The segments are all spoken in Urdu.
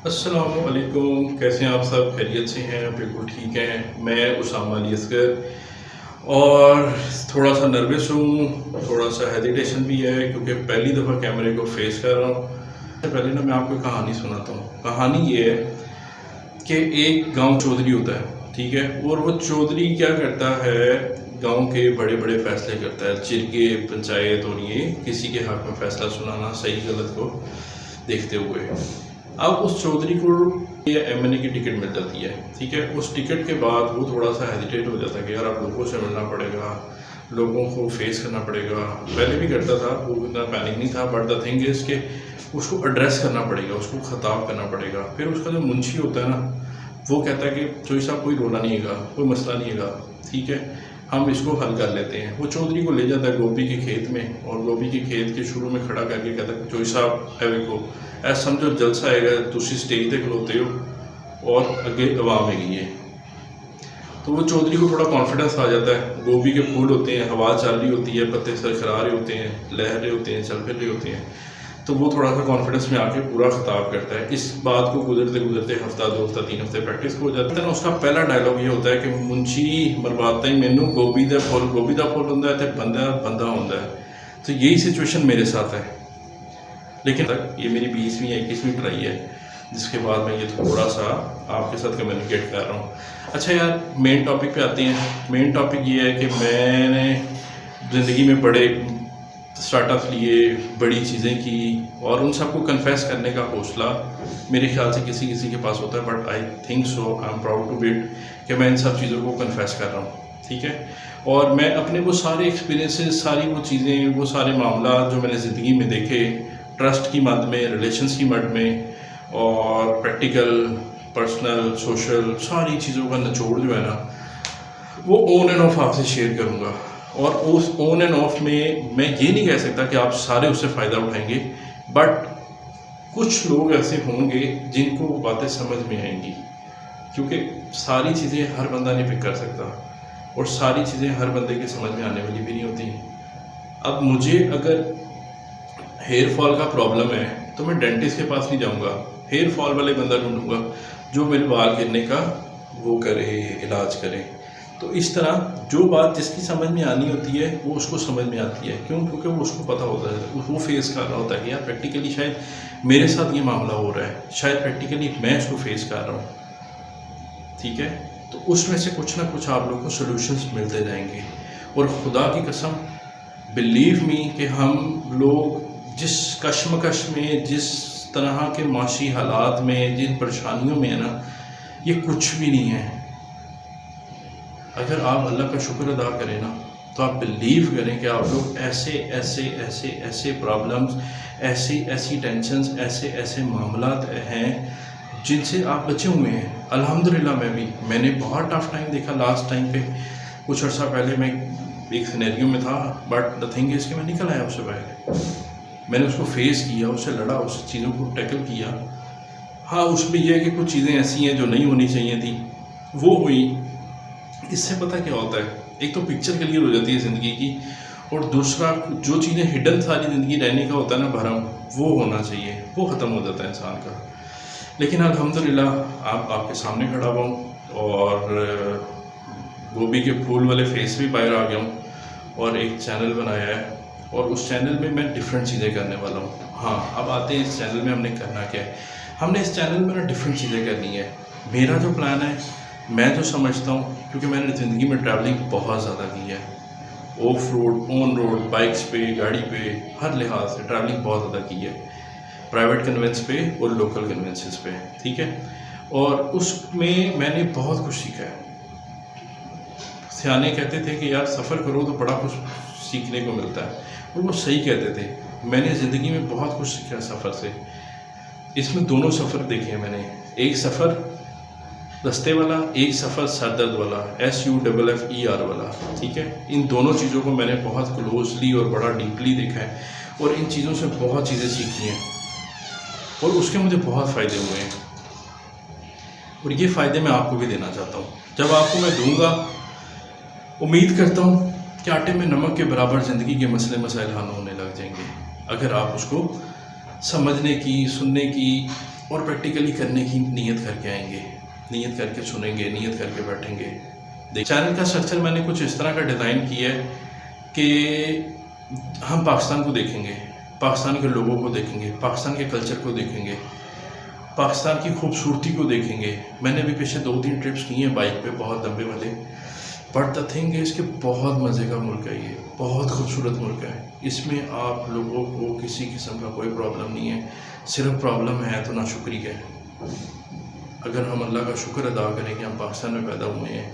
السلام علیکم، کیسے ہیں آپ سب؟ خیریت سے ہیں؟ بالکل ٹھیک ہیں۔ میں اسامہ علی اصغر اور تھوڑا سا نروس ہوں، تھوڑا سا ہیزیٹیشن بھی ہے کیونکہ پہلی دفعہ کیمرے کو فیس کر رہا ہوں۔ پہلے نا میں آپ کو کہانی سناتا ہوں۔ کہانی یہ ہے کہ ایک گاؤں چودھری ہوتا ہے، ٹھیک ہے، اور وہ چودھری کیا کرتا ہے، گاؤں کے بڑے بڑے فیصلے کرتا ہے، جرگے، پنچایت، اور یہ کسی کے حق میں فیصلہ سنانا، صحیح غلط کو دیکھتے ہوئے۔ اب اس چودھری کو ایم این اے کی ٹکٹ مل جاتی ہے، ٹھیک ہے۔ اس ٹکٹ کے بعد وہ تھوڑا سا ہیزیٹیٹ ہو جاتا ہے کہ یار اب لوگوں سے ملنا پڑے گا، لوگوں کو فیس کرنا پڑے گا۔ پہلے بھی کرتا تھا، وہ اتنا پینک نہیں تھا، بٹ دا تھنگ از کہ اس کو ایڈریس کرنا پڑے گا، اس کو خطاب کرنا پڑے گا۔ پھر اس کا جو منشی ہوتا ہے نا، وہ کہتا ہے کہ چودھری صاحب کوئی رولا نہیں ہے، کوئی مسئلہ نہیں ہے، ٹھیک ہے، ہم اس کو حل کر لیتے ہیں۔ وہ چودھری کو لے جاتا ہے گوبھی کے کھیت میں، اور گوبھی کے کھیت کے شروع میں کھڑا کر کے کہتا ہے چودھری صاحب اے ویکو ایسا سمجھو جلسہ ہے گا، تسی سٹیج تے کھلوتے ہو اور اگے عوام ہے ہے۔ تو وہ چودھری کو تھوڑا کانفیڈنس آ جاتا ہے، گوبھی کے پھول ہوتے ہیں، ہوا چل رہی ہوتی ہے، پتے سرخرا رہے ہوتے ہیں، لہر رہے ہوتے ہیں، چل پھر رہے ہوتے ہیں، تو وہ تھوڑا سا کانفیڈنس میں آ کے پورا خطاب کرتا ہے۔ اس بات کو گزرتے گزرتے ہفتہ، 2 ہفتہ، 3 ہفتے پریکٹس ہو جاتا ہے۔ اس کا پہلا ڈائلاگ یہ ہوتا ہے کہ منشی مرواتا ہی مینوں گوبھی دا پھول ہوندا ہے تے بندہ بندہ ہوندا ہے۔ تو یہی سچویشن میرے ساتھ ہے، لیکن یہ میری 20ویں یا 21ویں ٹرائی ہے، جس کے بعد میں یہ تھوڑا سا آپ کے ساتھ کمیونیکیٹ کر رہا ہوں۔ اچھا یار، مین ٹاپک پہ آتے ہیں۔ مین ٹاپک یہ ہے کہ میں نے زندگی میں بڑے اسٹارٹ اپس لیے، بڑی چیزیں کی، اور ان سب کو کنفیس کرنے کا حوصلہ میرے خیال سے کسی کسی کے پاس ہوتا ہے، but I think so, I am proud to bet کہ میں ان سب چیزوں کو کنفیس کر رہا ہوں، ٹھیک ہے۔ اور میں اپنے وہ سارے ایکسپیرینسز، ساری وہ چیزیں، وہ سارے معاملات جو میں نے زندگی میں دیکھے، ٹرسٹ کی مد میں، ریلیشنس کی مد میں، اور پریکٹیکل، پرسنل، سوشل، ساری چیزوں کا نچوڑ جو ہے نا، وہ آن اینڈ آف آپ سے شیئر کروں گا۔ اور اس آن اینڈ آف میں میں یہ نہیں کہہ سکتا کہ آپ سارے اس سے فائدہ اٹھائیں گے، بٹ کچھ لوگ ایسے ہوں گے جن کو وہ باتیں سمجھ میں آئیں گی، کیونکہ ساری چیزیں ہر بندہ نہیں پک کر سکتا، اور ساری چیزیں ہر بندے کے سمجھ میں آنے والی بھی نہیں ہوتی۔ اب مجھے اگر ہیئر فال کا پرابلم ہے تو میں ڈینٹسٹ کے پاس نہیں جاؤں گا، ہیئر فال والے بندہ ڈھونڈوں گا جو میرے بال گرنے کا وہ کرے، علاج کرے۔ تو اس طرح جو بات جس کی سمجھ میں آنی ہوتی ہے وہ اس کو سمجھ میں آتی ہے، کیوں؟ کیونکہ وہ اس کو پتہ ہوتا ہے، وہ فیس کر رہا ہوتا ہے کہ یار پریکٹیکلی شاید میرے ساتھ یہ معاملہ ہو رہا ہے، شاید پریکٹیکلی میں اس کو فیس کر رہا ہوں، ٹھیک ہے۔ تو اس میں سے کچھ نہ کچھ آپ لوگوں کو سلوشنس ملتے جائیں گے، اور خدا کی قسم بلیو می کہ ہم لوگ جس کشمکش میں، جس طرح کے معاشی حالات میں، جن پریشانیوں میں ہے نا، یہ کچھ بھی نہیں ہے۔ اگر آپ اللہ کا شکر ادا کریں نا، تو آپ بلیو کریں کہ آپ لوگ ایسے ایسے ایسے ایسے پرابلمس، ایسی ٹینشنز، ایسے معاملات ہیں جن سے آپ بچے ہوئے ہیں۔ الحمدللہ میں نے بہت ٹف ٹائم دیکھا لاسٹ ٹائم پہ، کچھ عرصہ پہلے میں ایک سینیریو میں تھا، بٹ دا تھنگ از کہ میں نکل آیا اس سے باہر، میں نے اس کو فیس کیا، اس سے لڑا، اس چیزوں کو ٹیکل کیا۔ ہاں، اس میں یہ ہے کہ کچھ چیزیں ایسی ہیں جو نہیں ہونی چاہیے تھیں، وہ ہوئی۔ اس سے پتہ کیا ہوتا ہے، ایک تو پکچر کلیئر ہو جاتی ہے زندگی کی، اور دوسرا جو چیزیں ہڈن ساری زندگی رہنے کا ہوتا ہے نا بھرم، وہ ہونا چاہیے، وہ ختم ہو جاتا ہے انسان کا۔ لیکن الحمدللہ آپ کے سامنے کھڑا ہوا ہوں، اور گوبھی کے پھول والے فیس بھی باہر آ گیا ہوں، اور ایک چینل بنایا ہے، اور اس چینل میں میں ڈفرینٹ چیزیں کرنے والا ہوں۔ ہاں، اب آتے ہیں اس چینل میں ہم نے کرنا کیا ہے۔ ہم نے اس چینل میں نا ڈفرینٹ چیزیں کرنی ہے۔ میرا جو پلان ہے، میں جو سمجھتا ہوں، کیونکہ میں نے زندگی میں ٹریولنگ بہت زیادہ کی ہے، of road, on road, bikes پہ، گاڑی پہ، ہر لحاظ سے ٹریولنگ بہت زیادہ کی ہے، پرائیویٹ کنوینس پہ اور لوکل کنوینسز پہ، ٹھیک ہے۔ اور اس میں نے بہت کچھ سیکھا ہے۔ سیانے کہتے تھے کہ یار سفر کرو تو بڑا کچھ سیکھنے کو ملتا ہے، اور وہ صحیح کہتے تھے۔ میں نے زندگی میں بہت کچھ سیکھا سفر سے۔ اس میں دونوں سفر دیکھے ہیں میں نے، ایک سفر رستے والا، ایک سفر سر درد والا، SUFFER والا، ٹھیک ہے۔ ان دونوں چیزوں کو میں نے بہت کلوزلی اور بڑا ڈیپلی دیکھا ہے، اور ان چیزوں سے بہت چیزیں سیکھی ہیں، اور اس کے مجھے بہت فائدے ہوئے ہیں، اور یہ فائدے میں آپ کو بھی دینا چاہتا ہوں۔ جب آپ کو میں دوں گا، امید کرتا ہوں کہ آٹے میں نمک کے برابر زندگی کے مسئلے مسائل حل ہونے لگ جائیں گے، اگر آپ اس کو سمجھنے کی، سننے کی، اور پریکٹیکلی کرنے کی نیت کر کے آئیں گے، نیت کر کے سنیں گے، نیت کر کے بیٹھیں گے۔ چینل کا اسٹرکچر میں نے کچھ اس طرح کا ڈیزائن کیا ہے کہ ہم پاکستان کو دیکھیں گے، پاکستان کے لوگوں کو دیکھیں گے، پاکستان کے کلچر کو دیکھیں گے، پاکستان کی خوبصورتی کو دیکھیں گے۔ میں نے بھی پیچھے 2-3 ٹرپس کی ہیں بائک پہ، بہت لمبے والے، بٹ دا تھنگ ہے اس کے بہت مزے کا ملک ہے، یہ بہت خوبصورت ملک ہے۔ اس میں آپ لوگوں کو کسی قسم کا کوئی پرابلم نہیں ہے، صرف پرابلم ہے تو ناشکری ہے۔ اگر ہم اللہ کا شکر ادا کریں کہ ہم پاکستان میں پیدا ہوئے ہیں،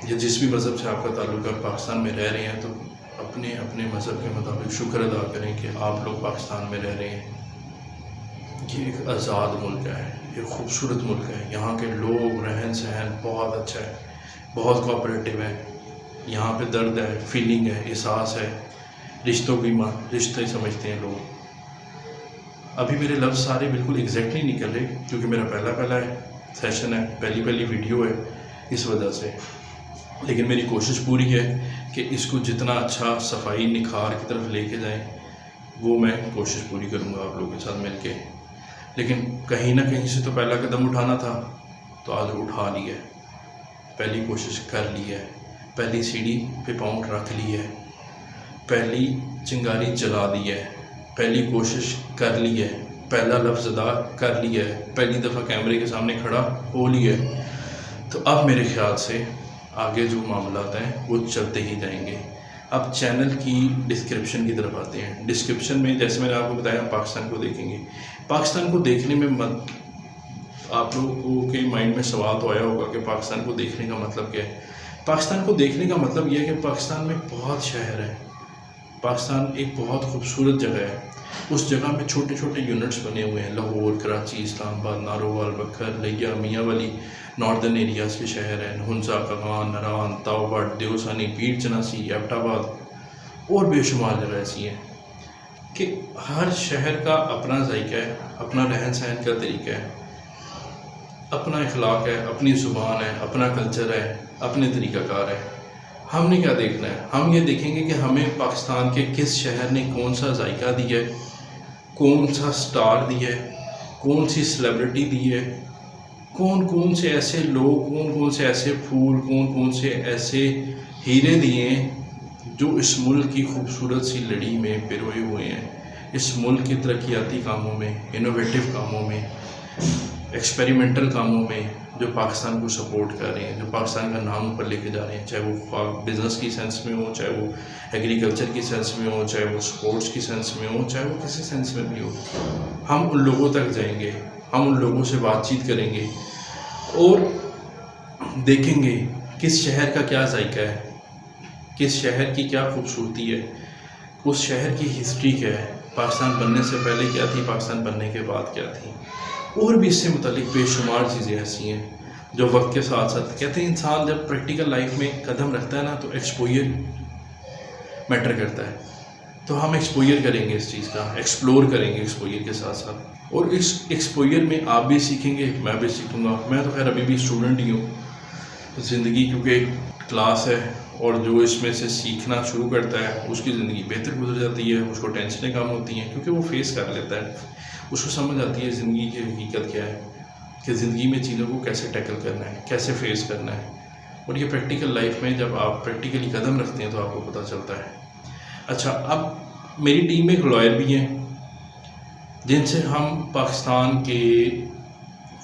یا جس بھی مذہب سے آپ کا تعلق ہے، پاکستان میں رہ رہے ہیں، تو اپنے اپنے مذہب کے مطابق شکر ادا کریں کہ آپ لوگ پاکستان میں رہ رہے ہیں۔ یہ ایک آزاد ملک ہے، ایک خوبصورت ملک ہے، یہاں کے لوگ رہن سہن بہت اچھا ہے، بہت کوآپریٹیو ہے، یہاں پہ درد ہے، فیلنگ ہے، احساس ہے، رشتوں کی رشتے سمجھتے ہیں لوگ۔ ابھی میرے لفظ سارے بالکل ایگزیکٹ نہیں نکل رہے کیونکہ میرا پہلا سیشن ہے، پہلی ویڈیو ہے، اس وجہ سے، لیکن میری کوشش پوری ہے کہ اس کو جتنا اچھا صفائی نکھار کی طرف لے کے جائیں، وہ میں کوشش پوری کروں گا آپ لوگوں کے ساتھ مل کے۔ لیکن کہیں نہ کہیں سے تو پہلا قدم اٹھانا تھا، تو آج اٹھا لیا ہے، پہلی کوشش کر لی ہے، پہلی سیڑھی پہ پاؤں رکھ لی ہے، پہلی چنگاری جلا دی ہے، پہلی کوشش کر لی ہے، پہلا لفظ ادا کر لیا ہے، پہلی دفعہ کیمرے کے سامنے کھڑا ہو لیا ہے۔ تو اب میرے خیال سے آگے جو معاملات ہیں وہ چلتے ہی جائیں گے۔ اب چینل کی ڈسکرپشن کی طرف آتے ہیں۔ ڈسکرپشن میں جیسے میں نے آپ کو بتایا، پاکستان کو دیکھیں گے۔ پاکستان کو دیکھنے میں آپ لوگوں کے مائنڈ میں سوال تو آیا ہوگا کہ پاکستان کو دیکھنے کا مطلب کیا ہے۔ پاکستان کو دیکھنے کا مطلب یہ ہے کہ پاکستان میں بہت شہر ہے، پاکستان ایک بہت خوبصورت جگہ ہے۔ اس جگہ میں چھوٹے چھوٹے یونٹس بنے ہوئے ہیں، لاہور، کراچی، اسلام آباد، نارووال، بکھر، لیا، میاں والی، ناردرن ایریاز کے شہر ہیں، ہنسا، کغان، نران، تاوبٹ، دیوسانی، بیر چناسی، ایبٹ آباد، اور بے شمار جگہ ایسی ہیں کہ ہر شہر کا اپنا ذائقہ ہے، اپنا رہن سہن کا طریقہ ہے، اپنا اخلاق ہے، اپنی زبان ہے، اپنا کلچر ہے، اپنے طریقہ کار ہے۔ ہم نے کیا دیکھنا ہے؟ ہم یہ دیکھیں گے کہ ہمیں پاکستان کے کس شہر نے کون سا ذائقہ دیا ہے، کون سا سٹار دیا ہے، کون سی سیلیبریٹی دی ہے، کون سے ایسے لوگ، کون سے ایسے پھول، کون سے ایسے ہیرے دیے ہیں جو اس ملک کی خوبصورت سی لڑی میں پروئے ہوئے ہیں، اس ملک کی ترقیاتی کاموں میں، انوویٹو کاموں میں، ایکسپیریمنٹل کاموں میں، جو پاکستان کو سپورٹ کر رہے ہیں، جو پاکستان کا نام اوپر لے کے جا رہے ہیں، چاہے وہ بزنس کی سینس میں ہو، چاہے وہ ایگریکلچر کی سینس میں ہو، چاہے وہ سپورٹس کی سینس میں ہو، چاہے وہ کسی سینس میں بھی ہو۔ ہم ان لوگوں تک جائیں گے، ہم ان لوگوں سے بات چیت کریں گے اور دیکھیں گے کس شہر کا کیا ذائقہ ہے، کس شہر کی کیا خوبصورتی ہے، اس شہر کی ہسٹری کیا ہے، پاکستان بننے سے پہلے کیا تھی، پاکستان بننے کے بعد کیا تھی، اور بھی اس سے متعلق بے شمار چیزیں ایسی ہیں جو وقت کے ساتھ ساتھ، کہتے ہیں انسان جب پریکٹیکل لائف میں قدم رکھتا ہے نا تو ایکسپوئر میٹر کرتا ہے۔ تو ہم ایکسپوئر کریں گے، اس چیز کا ایکسپلور کریں گے ایکسپوئر کے ساتھ ساتھ، اور اس ایکسپوئر میں آپ بھی سیکھیں گے، میں بھی سیکھوں گا۔ میں تو خیر ابھی بھی اسٹوڈنٹ ہی ہوں، زندگی کیونکہ کلاس ہے، اور جو اس میں سے سیکھنا شروع کرتا ہے اس کی زندگی بہتر گزر جاتی ہے، اس کو ٹینشنیں کم ہوتی ہیں کیونکہ وہ فیس کر لیتا ہے، اس کو سمجھ آتی ہے زندگی کی حقیقت کیا ہے، کہ زندگی میں چیزوں کو کیسے ٹیکل کرنا ہے، کیسے فیس کرنا ہے۔ اور یہ پریکٹیکل لائف میں جب آپ پریکٹیکلی قدم رکھتے ہیں تو آپ کو پتہ چلتا ہے۔ اچھا، اب میری ٹیم میں ایک لائر بھی ہیں جن سے ہم پاکستان کے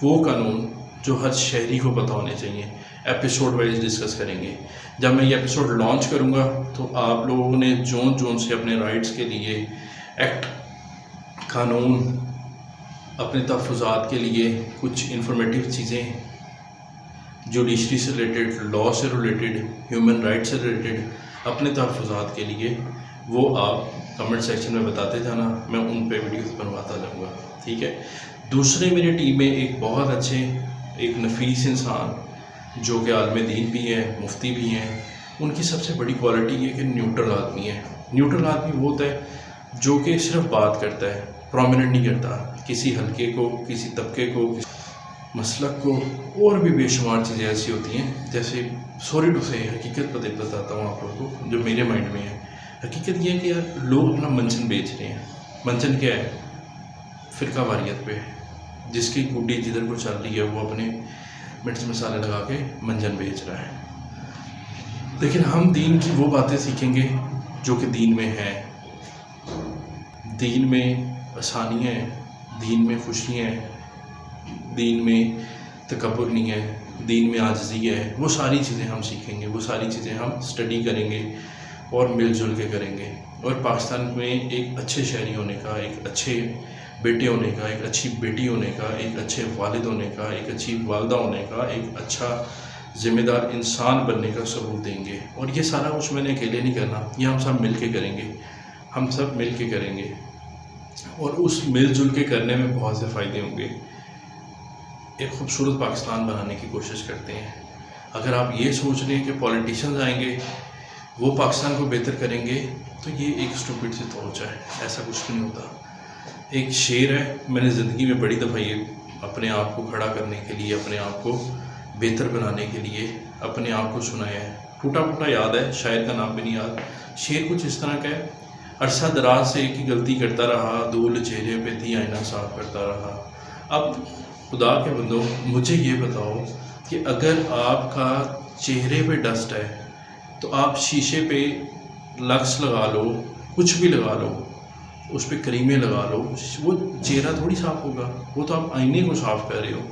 وہ قانون جو ہر شہری کو پتہ ہونے چاہیے ایپیسوڈ وائز ڈسکس کریں گے۔ جب میں یہ ایپیسوڈ لانچ کروں گا تو آپ لوگوں نے جون سے اپنے رائٹس کے لیے ایکٹ، قانون، اپنے تحفظات کے لیے کچھ انفارمیٹیو چیزیں، جوڈیشری سے ریلیٹڈ، لا سے ریلیٹڈ، ہیومن رائٹ سے ریلیٹڈ، اپنے تحفظات کے لیے وہ آپ کمنٹ سیکشن میں بتاتے جانا، میں ان پہ ویڈیوز بنواتا جاؤں گا، ٹھیک ہے۔ دوسرے میری ٹیم میں ایک بہت اچھے، ایک نفیس انسان جو کہ عالم دین بھی ہیں، مفتی بھی ہیں، ان کی سب سے بڑی کوالٹی یہ کہ نیوٹرل آدمی ہے۔ نیوٹرل آدمی وہ ہوتا ہے جو کہ صرف بات کرتا ہے، پرومیننٹ نہیں کرتا کسی حلقے کو، کسی طبقے کو، کسی مسلک کو، اور بھی بے شمار چیزیں ایسی ہوتی ہیں، جیسے سوری ٹو سے حقیقت بتاتا ہوں آپ لوگوں کو جو میرے مائنڈ میں ہے۔ حقیقت یہ ہے کہ یار لوگ اپنا منشن بیچ رہے ہیں۔ منشن کیا ہے؟ فرقہ واریت پہ، جس کی گڈی جدھر کو چل رہی ہے وہ اپنے مرچ مسالے لگا کے منجن بیچ رہا ہے. لیکن ہم دین کی وہ باتیں سیکھیں گے جو کہ دین میں ہیں. دین میں آسانیاں ہیں, دین میں خوشیاں ہیں, دین میں تکبر نہیں ہے, دین میں عاجزی ہے. وہ ساری چیزیں ہم سیکھیں گے, وہ ساری چیزیں ہم اسٹڈی کریں گے اور مل جل کے کریں گے. اور پاکستان میں ایک اچھے شہری ہونے کا, ایک اچھے بیٹے ہونے کا, ایک اچھی بیٹی ہونے کا, ایک اچھے والد ہونے کا, ایک اچھی والدہ ہونے کا, ایک اچھا ذمہ دار انسان بننے کا ثبوت دیں گے. اور یہ سارا کچھ میں نے اکیلے نہیں کرنا, یہ ہم سب مل کے کریں گے, ہم سب مل کے کریں گے. اور اس مل جل کے کرنے میں بہت سے فائدے ہوں گے. ایک خوبصورت پاکستان بنانے کی کوشش کرتے ہیں. اگر آپ یہ سوچ رہے ہیں کہ پولیٹیشنز آئیں گے وہ پاکستان کو بہتر کریں گے تو یہ ایک اسٹوپڈ سی سوچ ہے, ایسا کچھ نہیں ہوتا. ایک شعر ہے, میں نے زندگی میں بڑی دفعہ یہ اپنے آپ کو کھڑا کرنے کے لیے, اپنے آپ کو بہتر بنانے کے لیے اپنے آپ کو سنایا ہے. ٹوٹا پھوٹا یاد ہے, شاعر کا نام بھی نہیں یاد. شعر کچھ اس طرح کا ہے, عرصہ دراز سے ایک ہی غلطی کرتا رہا, دھول چہرے پہ تھی آئینہ صاف کرتا رہا. اب خدا کے بندو مجھے یہ بتاؤ کہ اگر آپ کا چہرے پہ ڈسٹ ہے تو آپ شیشے پہ لکس لگا لو, کچھ بھی لگا لو, اس پہ کریمیں لگا لو, وہ چہرہ تھوڑی صاف ہوگا, وہ تو آپ آئینے کو صاف کر رہے ہو.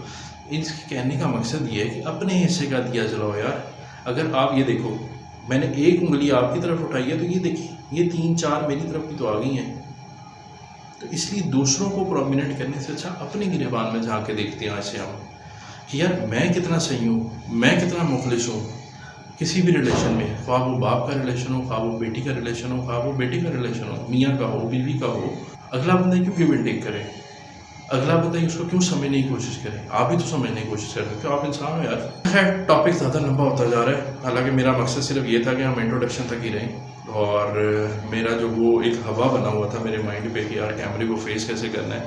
اس کہنے کا مقصد یہ ہے کہ اپنے حصے کا دیا جلاؤ یار. اگر آپ یہ دیکھو, میں نے ایک انگلی آپ کی طرف اٹھائی ہے تو یہ دیکھیں, یہ 3-4 میری طرف کی تو آ گئی ہیں. تو اس لیے دوسروں کو پرومیننٹ کرنے سے اچھا اپنے گریبان میں جا کے دیکھتے ہیں آج سے ہم کہ یار میں کتنا صحیح ہوں, میں کتنا مخلص ہوں کسی بھی ریلیشن میں, خواہ وہ باپ کا ریلیشن ہو, خواہ وہ بیٹی کا ریلیشن ہو, خواہ وہ بیٹی کا ریلیشن ہو, میاں کا ہو, بیوی کا ہو. اگلا بندہ کیوں گیو اینڈ ٹیک کرے, اگلا بندہ اس کو کیوں سمجھنے کی کوشش کرے. آپ بھی تو سمجھنے کی کوشش کرتے کہ آپ انسان ہو یار. خیر ٹاپک زیادہ لمبا ہوتا جا رہا ہے, حالانکہ میرا مقصد صرف یہ تھا کہ ہم انٹروڈکشن تک ہی رہیں. اور میرا جو وہ ایک ہوا بنا ہوا تھا میرے مائنڈ پہ کہ یار کیمرے کو فیس کیسے کرنا ہے,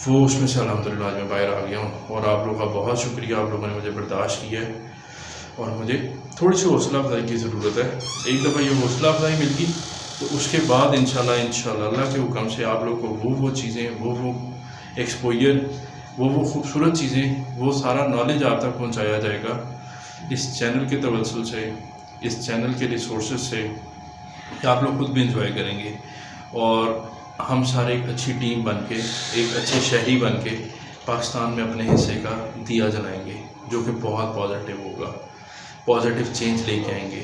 وہ اس میں سے الحمدللہ آج میں باہر آ گیا ہوں. اور آپ لوگوں کا بہت شکریہ, آپ لوگوں نے مجھے برداشت کیا ہے. اور مجھے تھوڑی سی حوصلہ افزائی کی ضرورت ہے. ایک دفعہ یہ حوصلہ افزائی مل گئی تو اس کے بعد انشاءاللہ اللہ کے حکم سے آپ لوگ کو وہ چیزیں, وہ ایکسپوئر, وہ خوبصورت چیزیں, وہ سارا نالج آپ تک پہنچایا جائے گا اس چینل کے توسل سے, اس چینل کے ریسورسز سے, کہ آپ لوگ خود بھی انجوائے کریں گے. اور ہم سارے ایک اچھی ٹیم بن کے, ایک اچھے شہری بن کے پاکستان میں اپنے حصے کا دیا جلائیں گے, جو کہ بہت پازیٹیو ہوگا, پازیٹیو چینج لے کے آئیں گے.